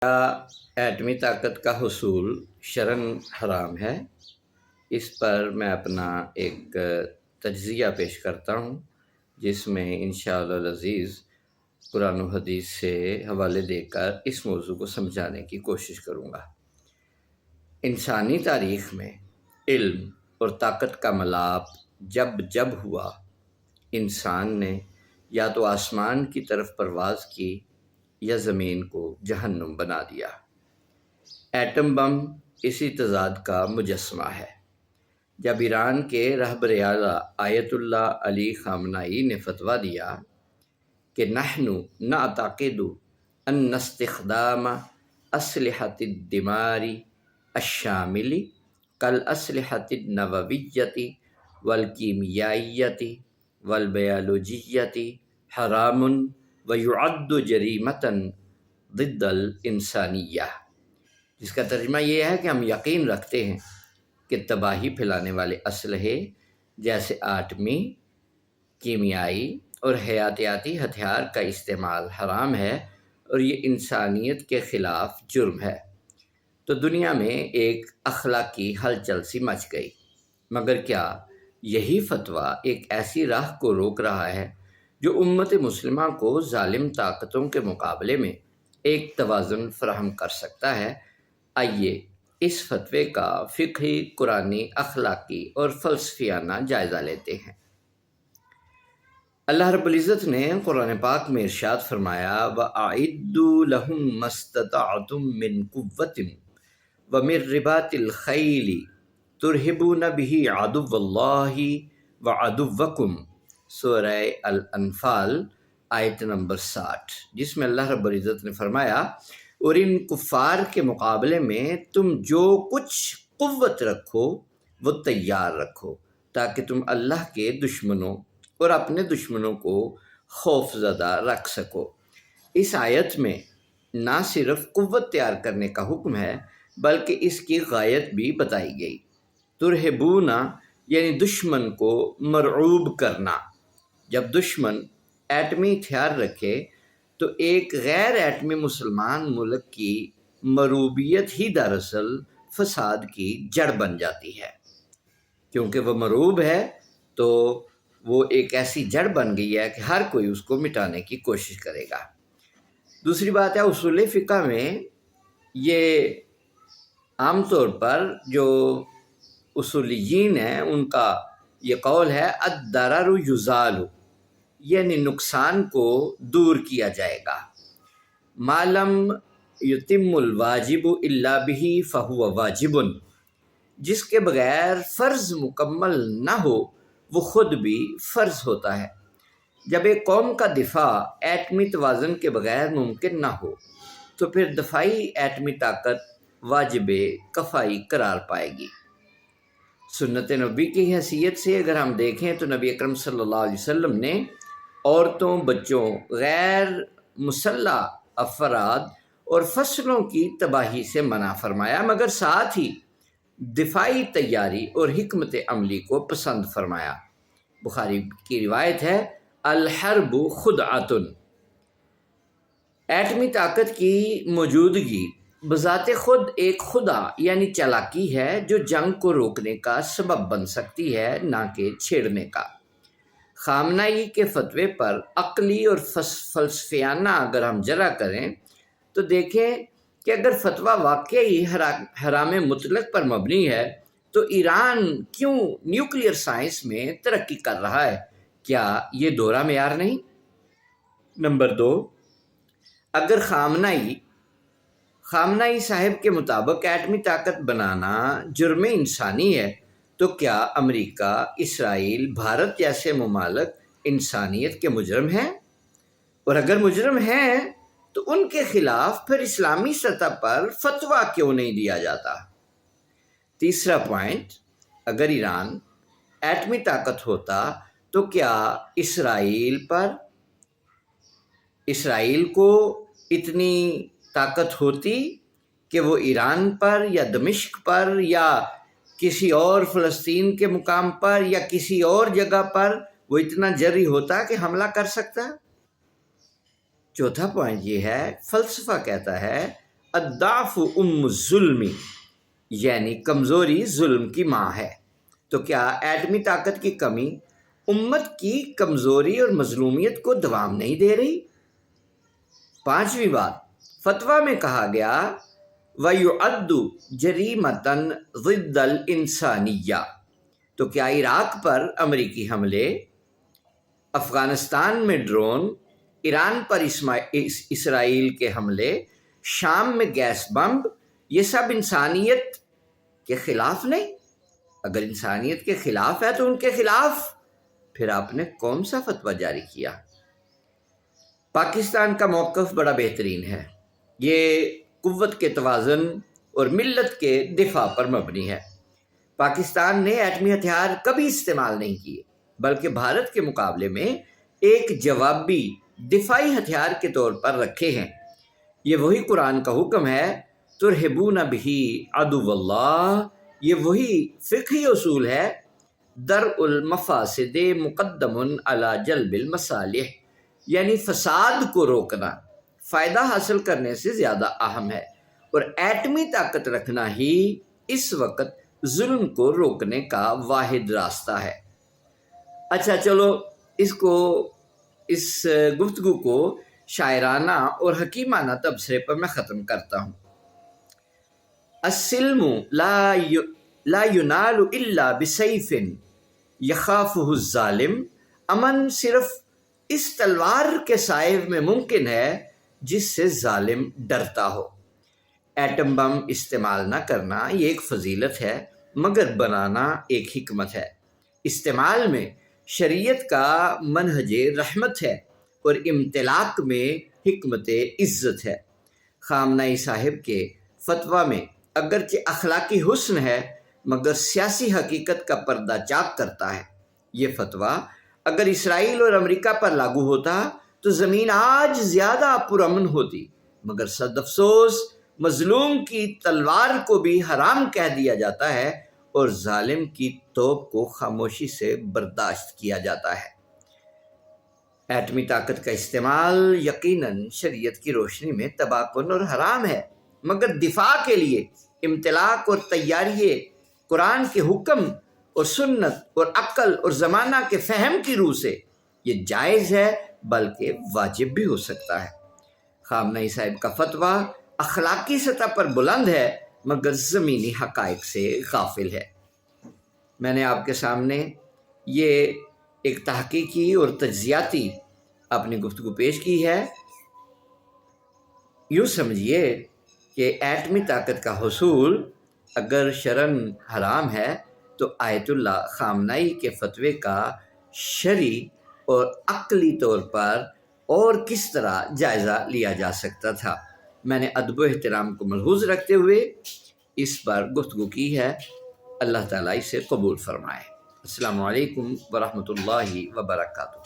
ایٹمی طاقت کا حصول شرعاً حرام ہے، اس پر میں اپنا ایک تجزیہ پیش کرتا ہوں، جس میں انشاءاللہ العزیز قرآن و حدیث سے حوالے دے کر اس موضوع کو سمجھانے کی کوشش کروں گا۔ انسانی تاریخ میں علم اور طاقت کا ملاپ جب ہوا، انسان نے یا تو آسمان کی طرف پرواز کی یا زمین کو جہنم بنا دیا۔ ایٹم بم اسی تضاد کا مجسمہ ہے۔ جب ایران کے رہبر اعلیٰ آیت اللہ علی خامنائی نے فتویٰ دیا کہ نحن نعتقد ان استخدام اسلحة الدمار الشامل كالاسلحة النووية والكيميائية والبيولوجية حرام ويعد جريمة ضد الانسانیہ، جس کا ترجمہ یہ ہے کہ ہم یقین رکھتے ہیں کہ تباہی پھیلانے والے اسلحے جیسے آٹمی، کیمیائی اور حیاتیاتی ہتھیار کا استعمال حرام ہے اور یہ انسانیت کے خلاف جرم ہے۔ تو دنیا میں ایک اخلاقی ہلچل سی مچ گئی، مگر کیا یہی فتویٰ ایک ایسی راہ کو روک رہا ہے جو امت مسلمہ کو ظالم طاقتوں کے مقابلے میں ایک توازن فراہم کر سکتا ہے؟ آئیے اس فتوے کا فقہی، قرآنی، اخلاقی اور فلسفیانہ جائزہ لیتے ہیں۔ اللہ رب العزت نے قرآن پاک میں ارشاد فرمایا وَأَعِدُّوا لَهُم مَّا اسْتَطَعْتُم مِّن قُوَّةٍ وَمِن رِّبَاطِ الْخَيْلِ تُرْهِبُونَ بِهِ عَدُوَّ اللَّهِ وَعَدُوَّكُمْ، سورہ الانفال آیت نمبر 60، جس میں اللہ رب العزت نے فرمایا اور ان کفار کے مقابلے میں تم جو کچھ قوت رکھو وہ تیار رکھو تاکہ تم اللہ کے دشمنوں اور اپنے دشمنوں کو خوف زدہ رکھ سکو۔ اس آیت میں نہ صرف قوت تیار کرنے کا حکم ہے بلکہ اس کی غایت بھی بتائی گئی۔ ترہبونا یعنی دشمن کو مرعوب کرنا۔ جب دشمن ایٹمی ہتھیار رکھے تو ایک غیر ایٹمی مسلمان ملک کی مروبیت ہی دراصل فساد کی جڑ بن جاتی ہے۔ کیونکہ وہ مروب ہے تو وہ ایک ایسی جڑ بن گئی ہے کہ ہر کوئی اس کو مٹانے کی کوشش کرے گا۔ دوسری بات ہے، اصول فقہ میں یہ عام طور پر جو اصولیین ہیں ان کا یہ قول ہے الضرر یزال، یعنی نقصان کو دور کیا جائے گا۔ ما لم یتم الواجب الا بہ فہو واجب، جس کے بغیر فرض مکمل نہ ہو وہ خود بھی فرض ہوتا ہے۔ جب ایک قوم کا دفاع ایٹمی توازن کے بغیر ممکن نہ ہو تو پھر دفاعی ایٹمی طاقت واجب کفائی قرار پائے گی۔ سنت نبی کی حیثیت سے اگر ہم دیکھیں تو نبی اکرم صلی اللہ علیہ وسلم نے عورتوں، بچوں، غیر مسلح افراد اور فصلوں کی تباہی سے منع فرمایا، مگر ساتھ ہی دفاعی تیاری اور حکمت عملی کو پسند فرمایا۔ بخاری کی روایت ہے الحرب خدعۃ، ایٹمی طاقت کی موجودگی بذات خود ایک خدع یعنی چالاکی ہے جو جنگ کو روکنے کا سبب بن سکتی ہے، نہ کہ چھیڑنے کا۔ خامنائی کے فتوے پر عقلی اور فلسفیانہ اگر ہم جرا کریں تو دیکھیں کہ اگر فتویٰ واقعی حرام مطلق پر مبنی ہے تو ایران کیوں نیوکلیئر سائنس میں ترقی کر رہا ہے؟ کیا یہ دوہرا معیار نہیں؟ نمبر 2، اگر خامنائی صاحب کے مطابق ایٹمی طاقت بنانا جرم انسانی ہے تو کیا امریکہ، اسرائیل، بھارت جیسے ممالک انسانیت کے مجرم ہیں؟ اور اگر مجرم ہیں تو ان کے خلاف پھر اسلامی سطح پر فتویٰ کیوں نہیں دیا جاتا؟ تیسرا پوائنٹ، اگر ایران ایٹمی طاقت ہوتا تو کیا اسرائیل کو اتنی طاقت ہوتی کہ وہ ایران پر یا دمشق پر یا کسی اور فلسطین کے مقام پر یا کسی اور جگہ پر وہ اتنا جرئی ہوتا کہ حملہ کر سکتا؟ چوتھا پوائنٹ یہ ہے، فلسفہ کہتا ہے الضعف ام الظلم، یعنی کمزوری ظلم کی ماں ہے۔ تو کیا ایٹمی طاقت کی کمی امت کی کمزوری اور مظلومیت کو دوام نہیں دے رہی؟ پانچویں بات، فتویٰ میں کہا گیا وَيُعَدُّ جَرِيمَةً ضِدَّ الْإِنسَانِيَّةِ، تو کیا عراق پر امریکی حملے، افغانستان میں ڈرون، ایران پر اسرائیل کے حملے، شام میں گیس بمب، یہ سب انسانیت کے خلاف نہیں؟ اگر انسانیت کے خلاف ہے تو ان کے خلاف پھر آپ نے کون سا فتویٰ جاری کیا؟ پاکستان کا موقف بڑا بہترین ہے، یہ قوت کے توازن اور ملت کے دفاع پر مبنی ہے۔ پاکستان نے ایٹمی ہتھیار کبھی استعمال نہیں کیے، بلکہ بھارت کے مقابلے میں ایک جوابی دفاعی ہتھیار کے طور پر رکھے ہیں۔ یہ وہی قرآن کا حکم ہے ترہبون بہ عدو اللہ، یہ وہی فقہی اصول ہے درء المفاسد مقدم علی جلب المصالح، یعنی فساد کو روکنا فائدہ حاصل کرنے سے زیادہ اہم ہے، اور ایٹمی طاقت رکھنا ہی اس وقت ظلم کو روکنے کا واحد راستہ ہے۔ اچھا چلو اس گفتگو کو شاعرانہ اور حکیمانہ تبصرے پر میں ختم کرتا ہوں۔ السلم لا ینال الا بسیف یخافہ الظالم، امن صرف اس تلوار کے سائے میں ممکن ہے جس سے ظالم ڈرتا ہو۔ ایٹم بم استعمال نہ کرنا یہ ایک فضیلت ہے، مگر بنانا ایک حکمت ہے۔ استعمال میں شریعت کا منہج رحمت ہے اور امتلاک میں حکمت عزت ہے۔ خامنہئی صاحب کے فتویٰ میں اگرچہ اخلاقی حسن ہے مگر سیاسی حقیقت کا پردہ چاک کرتا ہے۔ یہ فتویٰ اگر اسرائیل اور امریکہ پر لاگو ہوتا تو زمین آج زیادہ پرامن ہوتی، مگر صد افسوس مظلوم کی تلوار کو بھی حرام کہہ دیا جاتا ہے اور ظالم کی توپ کو خاموشی سے برداشت کیا جاتا ہے۔ ایٹمی طاقت کا استعمال یقیناً شریعت کی روشنی میں تباہ کن اور حرام ہے، مگر دفاع کے لیے امتلاک اور تیاری قرآن کے حکم اور سنت اور عقل اور زمانہ کے فہم کی روح سے یہ جائز ہے، بلکہ واجب بھی ہو سکتا ہے۔ خامنہئی صاحب کا فتویٰ اخلاقی سطح پر بلند ہے مگر زمینی حقائق سے غافل ہے۔ میں نے آپ کے سامنے یہ ایک تحقیقی اور تجزیاتی اپنی گفتگو پیش کی ہے۔ یوں سمجھیے کہ ایٹمی طاقت کا حصول اگر شرعاً حرام ہے تو آیت اللہ خامنہئی کے فتوے کا شرعی اور عقلی طور پر اور کس طرح جائزہ لیا جا سکتا تھا۔ میں نے ادب و احترام کو ملحوظ رکھتے ہوئے اس پر گفتگو کی ہے۔ اللہ تعالیٰ اسے قبول فرمائے۔ السلام علیکم ورحمۃ اللہ وبرکاتہ۔